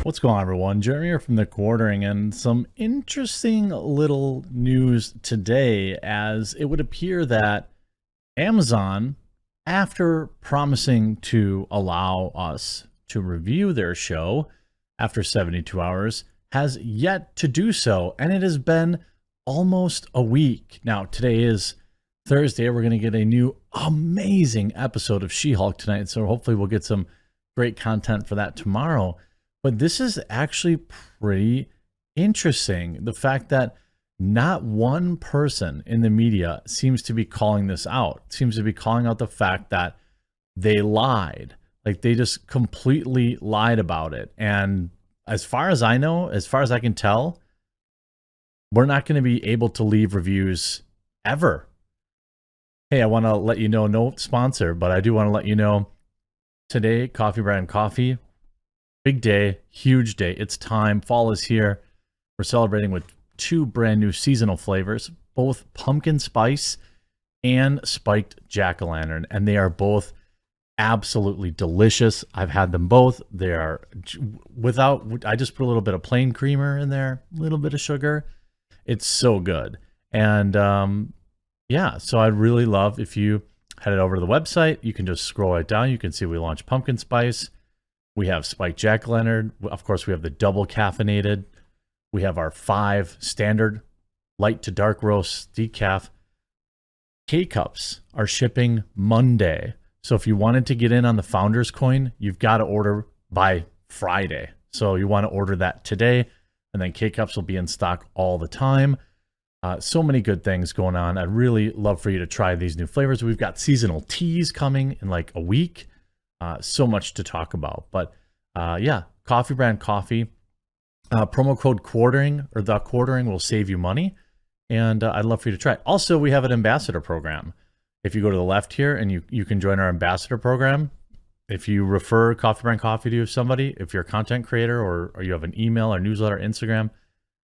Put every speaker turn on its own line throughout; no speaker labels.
What's going on, everyone? Jeremy here from the Quartering, and some interesting little news today, as it would appear that Amazon, after promising to allow us to review their show after 72 hours, has yet to do so, and it has been almost a week. Now, today is Thursday. We're going to get a new amazing episode of She-Hulk tonight, so hopefully we'll get some great content for that tomorrow. But this is actually pretty interesting. The fact that not one person in the media seems to be calling this out, seems to be calling out the fact that they lied. Like, they just completely lied about it. And as far as I know, as far as I can tell, we're not going to be able to leave reviews ever. Hey, I want to let you know, no sponsor, but I do want to let you know today, Coffee Brand Coffee. Big day, huge day. It's time. Fall is here. We're celebrating with two brand new seasonal flavors, both pumpkin spice and spiked jack-o'-lantern, and they are both absolutely delicious. I've had them both. They are I just put a little bit of plain creamer in there, a little bit of sugar. It's so good. And yeah, so I'd really love if you headed over to the website. You can just scroll right down. You can see we launched pumpkin spice. We have spiked jack-o'-lantern. Of course, we have the double caffeinated. We have our 5 standard light to dark roast decaf. K-Cups are shipping Monday. So if you wanted to get in on the Founders Coin, you've got to order by Friday. So you want to order that today, and then K-Cups will be in stock all the time. So many good things going on. I'd really love for you to try these new flavors. We've got seasonal teas coming in like a week. So much to talk about. But yeah, Coffee Brand Coffee. Promo code Quartering or the Quartering will save you money. And I'd love for you to try it. Also, we have an ambassador program. If you go to the left here and you can join our ambassador program. If you refer Coffee Brand Coffee to somebody, if you're a content creator or you have an email or newsletter, Instagram,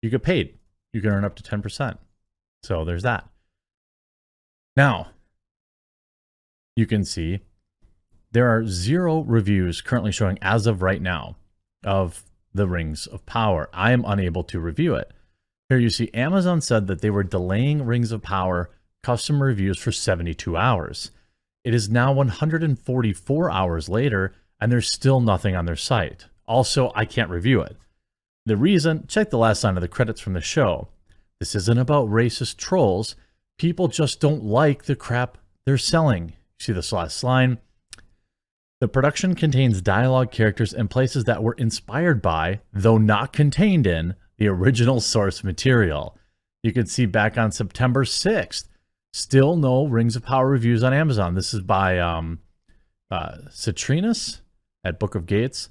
you get paid. You can earn up to 10%. So there's that. Now, you can see there are 0 reviews currently showing as of right now of the Rings of Power. I am unable to review it. Here you see Amazon said that they were delaying Rings of Power custom reviews for 72 hours. It is now 144 hours later, and there's still nothing on their site. Also, I can't review it. The reason, check the last line of the credits from the show. This isn't about racist trolls. People just don't like the crap they're selling. See this last line? The production contains dialogue, characters, and places that were inspired by, though not contained in, the original source material. You can see back on September 6th, still no Rings of Power reviews on Amazon. This is by Citrinus at Book of Gates.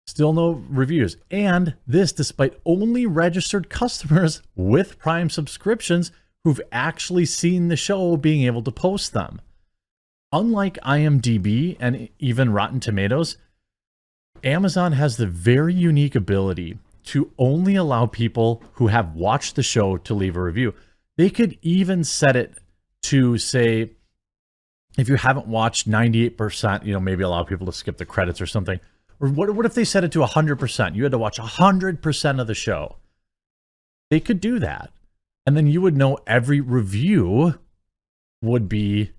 Still no reviews. And this despite only registered customers with Prime subscriptions who've actually seen the show being able to post them. Unlike IMDb and even Rotten Tomatoes, Amazon has the very unique ability to only allow people who have watched the show to leave a review. They could even set it to say, if you haven't watched 98%, maybe allow people to skip the credits or something. Or what if they set it to 100%? You had to watch 100% of the show. They could do that. And then you would know every review would be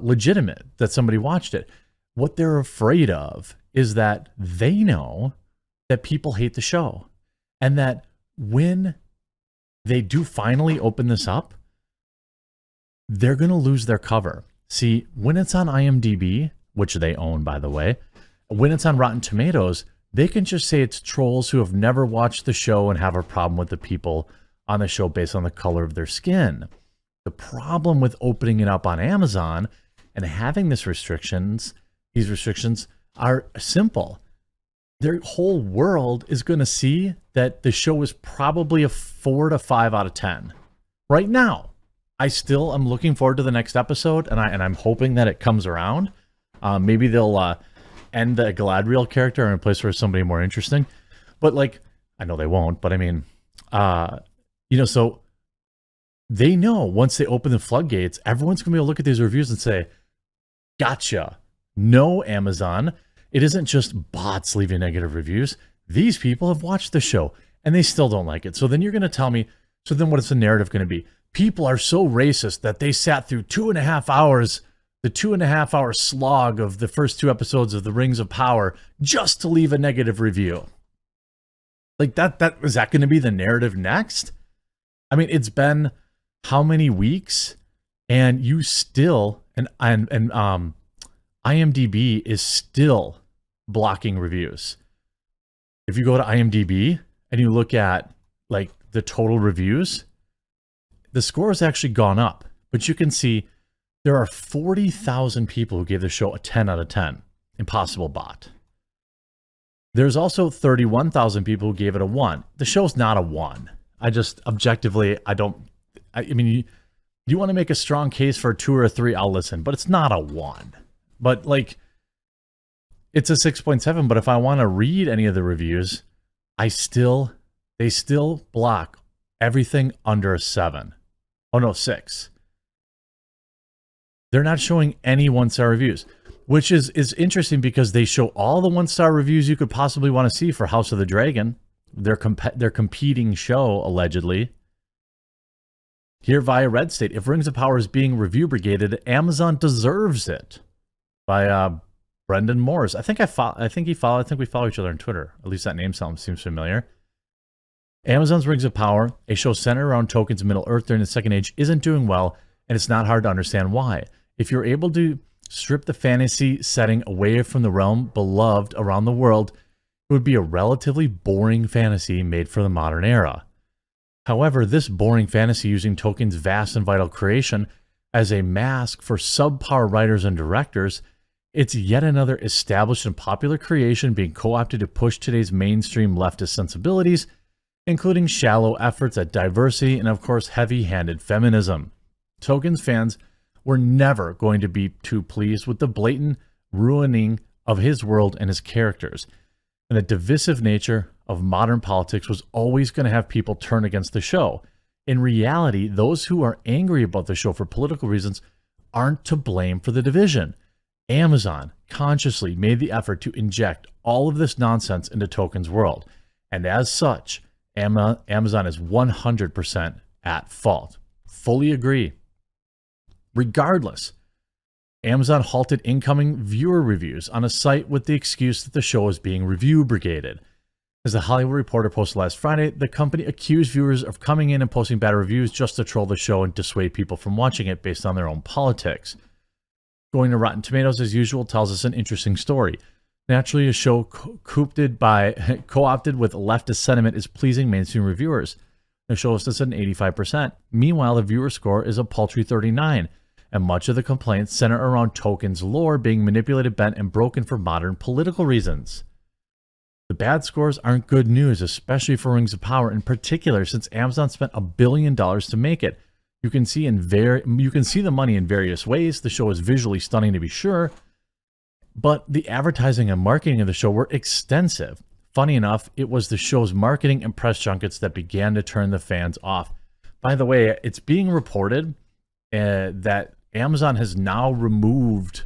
legitimate, that somebody watched it. What they're afraid of is that they know that people hate the show, and that when they do finally open this up, they're going to lose their cover. See, when it's on IMDb, which they own, by the way, when it's on Rotten Tomatoes, they can just say it's trolls who have never watched the show and have a problem with the people on the show based on the color of their skin. The problem with opening it up on Amazon and having these restrictions are simple. Their whole world is going to see that the show is probably a 4 to 5 out of 10. Right now, I still am looking forward to the next episode, and I'm hoping that it comes around. Maybe they'll end the Galadriel character and replace her with somebody more interesting. But I know they won't, but I mean, so they know once they open the floodgates, everyone's going to be able to look at these reviews and say, gotcha. No, Amazon. It isn't just bots leaving negative reviews. these people have watched the show and they still don't like it. So then you're going to tell me, so then what is the narrative going to be? People are so racist that they sat through 2.5 hours, the 2.5 hour slog of the first 2 episodes of The Rings of Power just to leave a negative review. Like that is that going to be the narrative next? I mean, it's been how many weeks, and you still and IMDb is still blocking reviews. If you go to IMDb and you look at like the total reviews, the score has actually gone up, but you can see there are 40,000 people who gave the show a 10 out of 10. Impossible bot. There's also 31,000 people who gave it a 1. The show's not a 1. I just objectively, I mean, you want to make a strong case for a 2 or a 3, I'll listen, but it's not a 1. But like, it's a 6.7, but if I want to read any of the reviews, they still block everything under a 7. Oh no, 6. They're not showing any 1-star reviews, which is interesting because they show all the 1-star reviews you could possibly want to see for House of the Dragon, their competing show, allegedly. Here via Red State, if Rings of Power is being review brigaded, Amazon deserves it. By Brendan Morris. I think we follow each other on Twitter. At least that name seems familiar. Amazon's Rings of Power, a show centered around tokens in Middle-earth during the Second Age, isn't doing well, and it's not hard to understand why. If you're able to strip the fantasy setting away from the realm beloved around the world, it would be a relatively boring fantasy made for the modern era. However, this boring fantasy using Tolkien's vast and vital creation as a mask for subpar writers and directors, it's yet another established and popular creation being co-opted to push today's mainstream leftist sensibilities, including shallow efforts at diversity and, of course, heavy-handed feminism. Tolkien's fans were never going to be too pleased with the blatant ruining of his world and his characters. And the divisive nature of modern politics was always going to have people turn against the show. In reality, those who are angry about the show for political reasons aren't to blame for the division. Amazon consciously made the effort to inject all of this nonsense into Tolkien's world. And as such, Amazon is 100% at fault. Fully agree. Regardless, Amazon halted incoming viewer reviews on a site with the excuse that the show is being review brigaded. As the Hollywood Reporter posted last Friday, the company accused viewers of coming in and posting bad reviews just to troll the show and dissuade people from watching it based on their own politics. Going to Rotten Tomatoes, as usual, tells us an interesting story. Naturally, a show co-opted with leftist sentiment is pleasing mainstream reviewers. The show is at an 85%. Meanwhile, the viewer score is a paltry 39%, and much of the complaints center around Tolkien's lore being manipulated, bent, and broken for modern political reasons. The bad scores aren't good news, especially for Rings of Power in particular, since Amazon spent $1 billion to make it. You can see the money in various ways. The show is visually stunning, to be sure, but the advertising and marketing of the show were extensive. Funny enough, it was the show's marketing and press junkets that began to turn the fans off. By the way, it's being reported that Amazon has now removed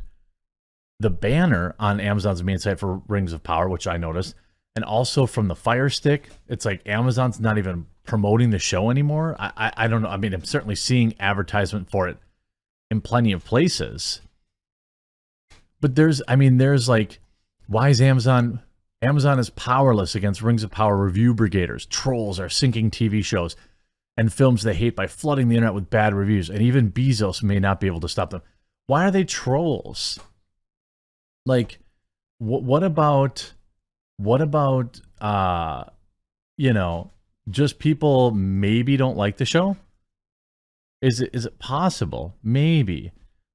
the banner on Amazon's main site for Rings of Power, which I noticed, and also from the Fire Stick. It's like Amazon's not even promoting the show anymore. I don't know. I mean, I'm certainly seeing advertisement for it in plenty of places. But there's like, why is Amazon is powerless against Rings of Power review brigaders. Trolls are sinking TV shows and films they hate by flooding the internet with bad reviews, and even Bezos may not be able to stop them. Why are they trolls? Like, what about just people maybe don't like the show? Is it possible maybe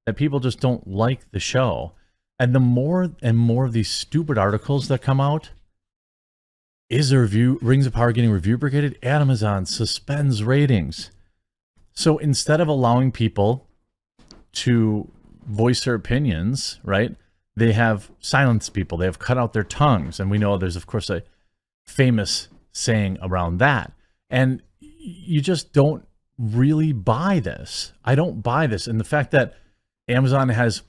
that people just don't like the show? And the more and more of these stupid articles that come out, is the Rings of Power getting review brigaded? Amazon suspends ratings. So instead of allowing people to voice their opinions, right, they have silenced people. They have cut out their tongues. And we know there's, of course, a famous saying around that. And you just don't really buy this. I don't buy this. And the fact that Amazon has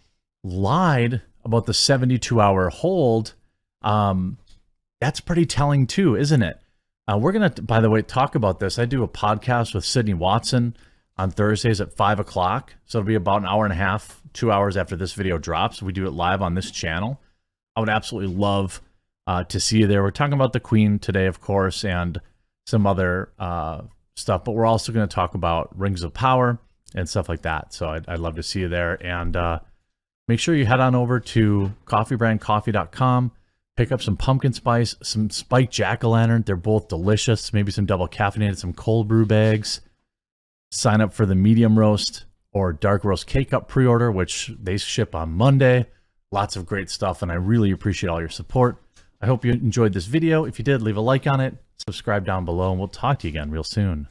lied about the 72-hour hold, That's pretty telling too, isn't it? We're going to, by the way, talk about this. I do a podcast with Sydney Watson on Thursdays at 5 o'clock. So it'll be about an hour and a half, 2 hours after this video drops. We do it live on this channel. I would absolutely love to see you there. We're talking about the Queen today, of course, and some other stuff, but we're also going to talk about Rings of Power and stuff like that. So I'd love to see you there. And make sure you head on over to coffeebrandcoffee.com. Pick up some pumpkin spice, some spiked jack-o'-lantern. They're both delicious. Maybe some double caffeinated, some cold brew bags. Sign up for the medium roast or dark roast K-Cup pre-order, which they ship on Monday. Lots of great stuff, and I really appreciate all your support. I hope you enjoyed this video. If you did, leave a like on it, subscribe down below, and we'll talk to you again real soon.